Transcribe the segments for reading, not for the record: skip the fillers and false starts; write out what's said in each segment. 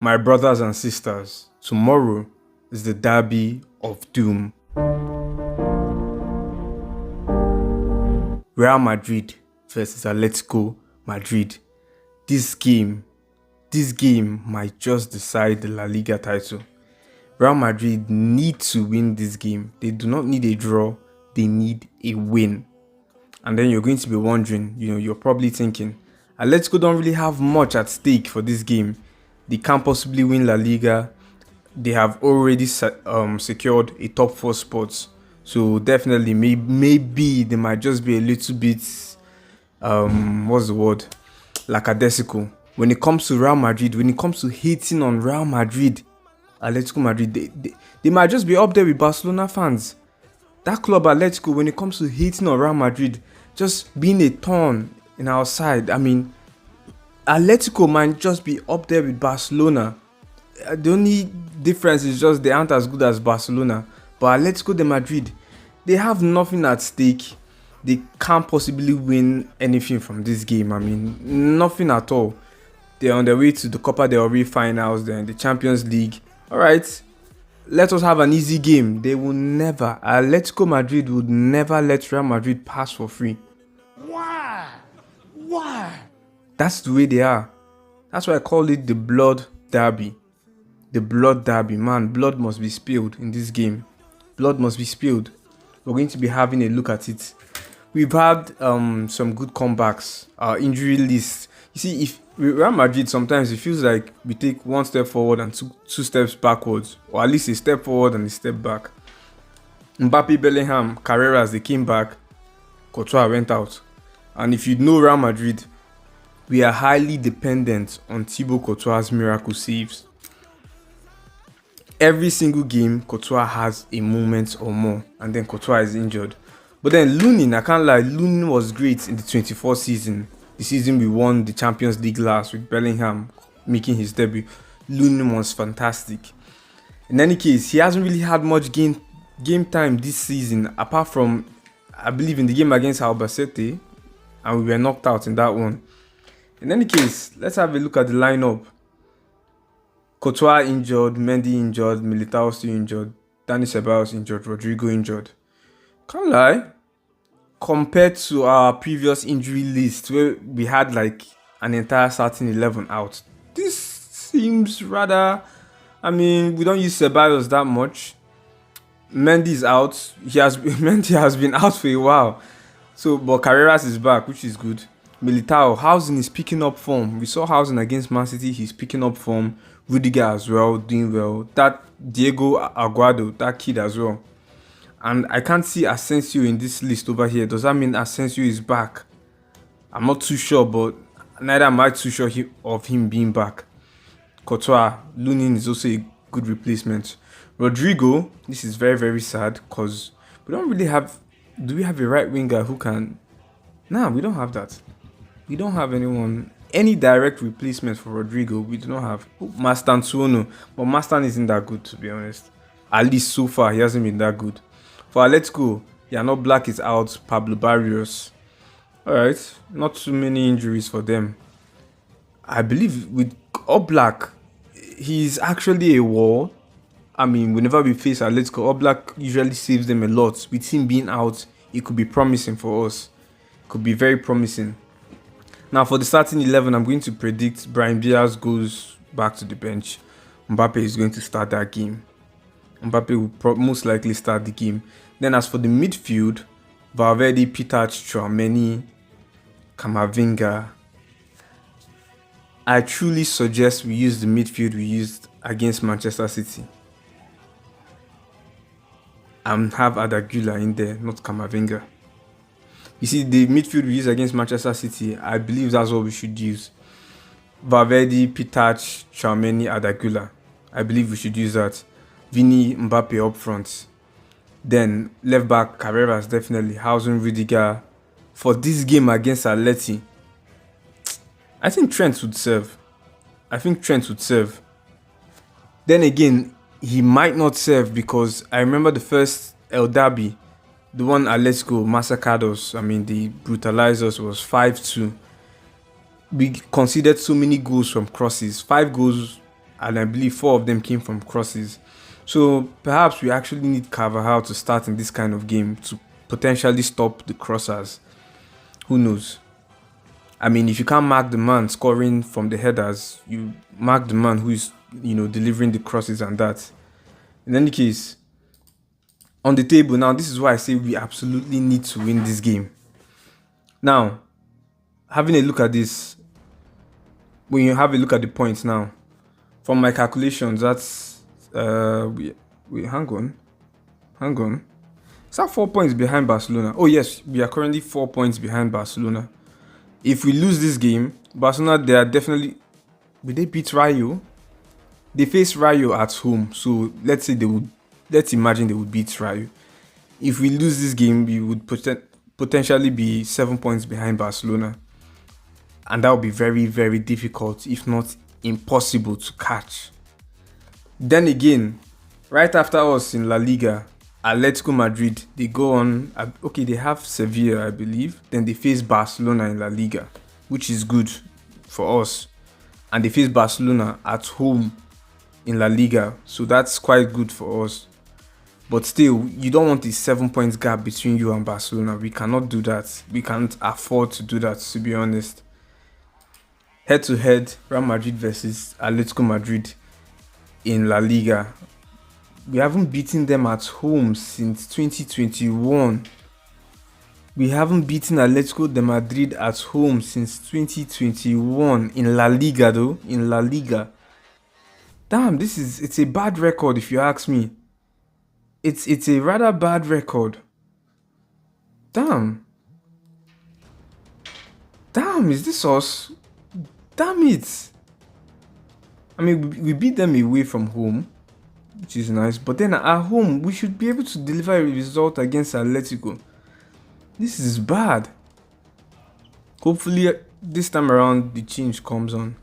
My brothers and sisters, tomorrow is the Derby of Doom. Real Madrid versus Atletico Madrid. This game, this game might just decide the La Liga title. Real Madrid need to win this game. They do not need a draw, they need a win. And then you're going to be wondering, you're probably thinking, Atletico don't really have much at stake for this game. They can't possibly win La Liga. They have already secured a top 4 spot. So definitely, maybe they might just be a little bit, what's the word? Lackadaisical. When it comes to Real Madrid, when it comes to hating on Real Madrid, Atletico Madrid, they might just be up there with Barcelona fans. That club Atletico, when it comes to hating on Real Madrid, just being a thorn in our side. I mean, Atletico might just be up there with Barcelona. The only difference is just they aren't as good as Barcelona. But Atletico de Madrid, they have nothing at stake. They can't possibly win anything from this game. I mean, nothing at all. They're on their way to the Copa del Rey finals, they're in the Champions League. Alright, let us have an easy game. They will never, Atletico Madrid would never let Real Madrid pass for free. Why? That's the way they are. That's why I call it the Blood Derby. The Blood Derby. Man, blood must be spilled in this game. Blood must be spilled. We're going to be having a look at it. We've had some good comebacks. Our injury list. You see, if with Real Madrid, sometimes it feels like we take one step forward and two steps backwards, or at least a step forward and a step back. Mbappe, Bellingham, Carreras, they came back. Courtois went out. And if you know Real Madrid, we are highly dependent on Thibaut Courtois' miracle saves. Every single game, Courtois has a moment or more, and then Courtois is injured. But then Lunin, I can't lie, Lunin was great in the 24 season. The season we won the Champions League last with Bellingham making his debut. Lunin was fantastic. In any case, he hasn't really had much game time this season, apart from, I believe, in the game against Albacete, and we were knocked out in that one. In any case, let's have a look at the lineup. Courtois injured, Mendy injured, Militao still injured, Dani Ceballos injured, Rodrigo injured. Can't lie. Compared to our previous injury list where we had like an entire starting 11 out, this seems rather, I mean, we don't use Ceballos that much. Mendy's out. Mendy has been out for a while. So, but Carreras is back, which is good. Militao, Housen is picking up form. We saw Housen against Man City, he's picking up form. Rudiger as well, doing well. That Diego Aguado, that kid as well. And I can't see Asensio in this list over here. Does that mean Asensio is back? I'm not too sure, but neither am I too sure of him being back. Courtois, Lunin is also a good replacement. Rodrigo, this is very, very sad because we don't really have... Do we have a right winger who can... Nah, we don't have that. We don't have any direct replacement for Rodrigo. We do not have Mastan Tuono, but Mastan isn't that good, to be honest. At least so far, he hasn't been that good. For Atletico, Yannick Black is out, Pablo Barrios. Alright, not too many injuries for them. I believe with Oblak, he's actually a wall. I mean, whenever we face Atletico, Oblak usually saves them a lot. With him being out, it could be promising for us. It could be very promising. Now, for the starting 11, I'm going to predict Brahim Diaz goes back to the bench. Mbappe is going to start that game. Mbappe will most likely start the game. Then as for the midfield, Valverde, Pitaj, Tchouaméni, Camavinga. I truly suggest we use the midfield we used against Manchester City. And have Adagula in there, not Camavinga. You see, the midfield we use against Manchester City, I believe that's what we should use. Valverde, Pitaj, Tchouaméni, Adagula. I believe we should use that. Vini, Mbappe up front. Then left back, Carreras definitely. Housen, Rudiger. For this game against Atleti, I think Trent would serve. Then again, he might not serve because I remember the first El Derby, the one Atletico massacred us. I mean, they brutalized us. Was 5-2. We conceded so many goals from crosses. 5 goals and I believe 4 of them came from crosses. So perhaps we actually need Carvajal to start in this kind of game to potentially stop the crossers. Who knows? I mean, if you can't mark the man scoring from the headers, you mark the man who is, delivering the crosses and that. In any case, on the table now, this is why I say we absolutely need to win this game. Now, having a look at this, when you have a look at the points now, from my calculations, that's hang on. Is that 4 points behind Barcelona? Oh yes, we are currently 4 points behind Barcelona. If we lose this game, Barcelona, they are definitely... Will they beat Rayo? They face Rayo at home, so let's imagine they would beat Rayo. If we lose this game, we would potentially be 7 points behind Barcelona. And that would be very, very difficult, if not impossible to catch. Then again, right after us in La Liga, Atletico Madrid, they go on, okay, they have Sevilla, I believe. Then they face Barcelona in La Liga, which is good for us. And they face Barcelona at home in La Liga, so that's quite good for us. But still, you don't want the 7 points gap between you and Barcelona. We cannot do that. We can't afford to do that, to be honest. Head to head, Real Madrid versus Atletico Madrid in La Liga. We haven't beaten them at home since 2021. We haven't beaten Atletico de Madrid at home since 2021 in La Liga though. In La Liga. Damn, it's a bad record if you ask me. It's a rather bad record. Damn, is this us? Damn it. I mean, we beat them away from home, which is nice. But then at home, we should be able to deliver a result against Atletico. This is bad. Hopefully, this time around, the change comes on.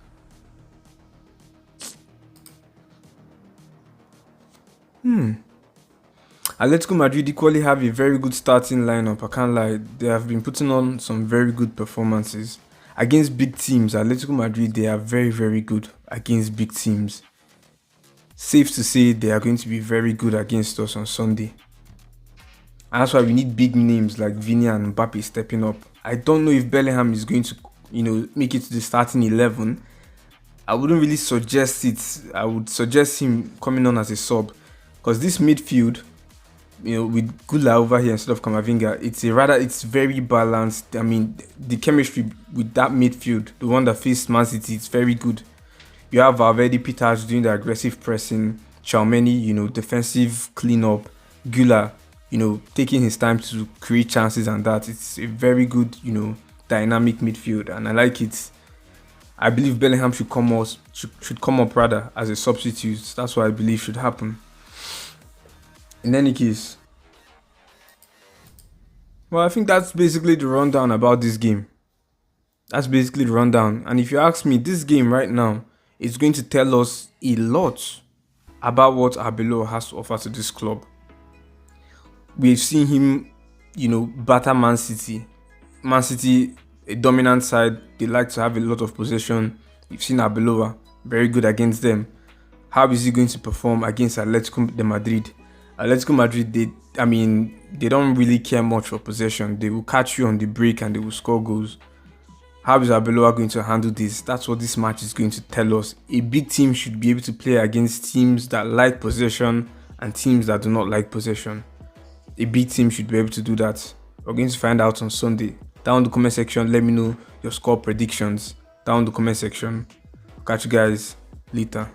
Atletico Madrid equally have a very good starting lineup. I can't lie. They have been putting on some very good performances. Against big teams, Atletico Madrid, they are very, very good against big teams. Safe to say they are going to be very good against us on Sunday. And that's why we need big names like Vini and Mbappe stepping up. I don't know if Bellingham is going to, make it to the starting 11. I wouldn't really suggest it. I would suggest him coming on as a sub. Because this midfield, with Gula over here instead of Camavinga, it's very balanced. I mean, the chemistry with that midfield, the one that faced Man City, it's very good. You have Valverde, Peters doing the aggressive pressing, Tchouaméni, defensive cleanup, Gula, taking his time to create chances and that. It's a very good, dynamic midfield, and I like it. I believe Bellingham should come up rather as a substitute. That's what I believe should happen. In any case, well, I think that's basically the rundown about this game. That's basically the rundown. And if you ask me, this game right now is going to tell us a lot about what Arbeloa has to offer to this club. We've seen him, batter Man City. Man City, a dominant side. They like to have a lot of possession. You've seen Arbeloa, very good against them. How is he going to perform against Atletico de Madrid? Atletico Madrid, they don't really care much for possession. They will catch you on the break and they will score goals. How is Arbeloa going to handle this? That's what this match is going to tell us. A big team should be able to play against teams that like possession and teams that do not like possession. A big team should be able to do that. We're going to find out on Sunday. Down in the comment section, let me know your score predictions. Down in the comment section. Catch you guys later.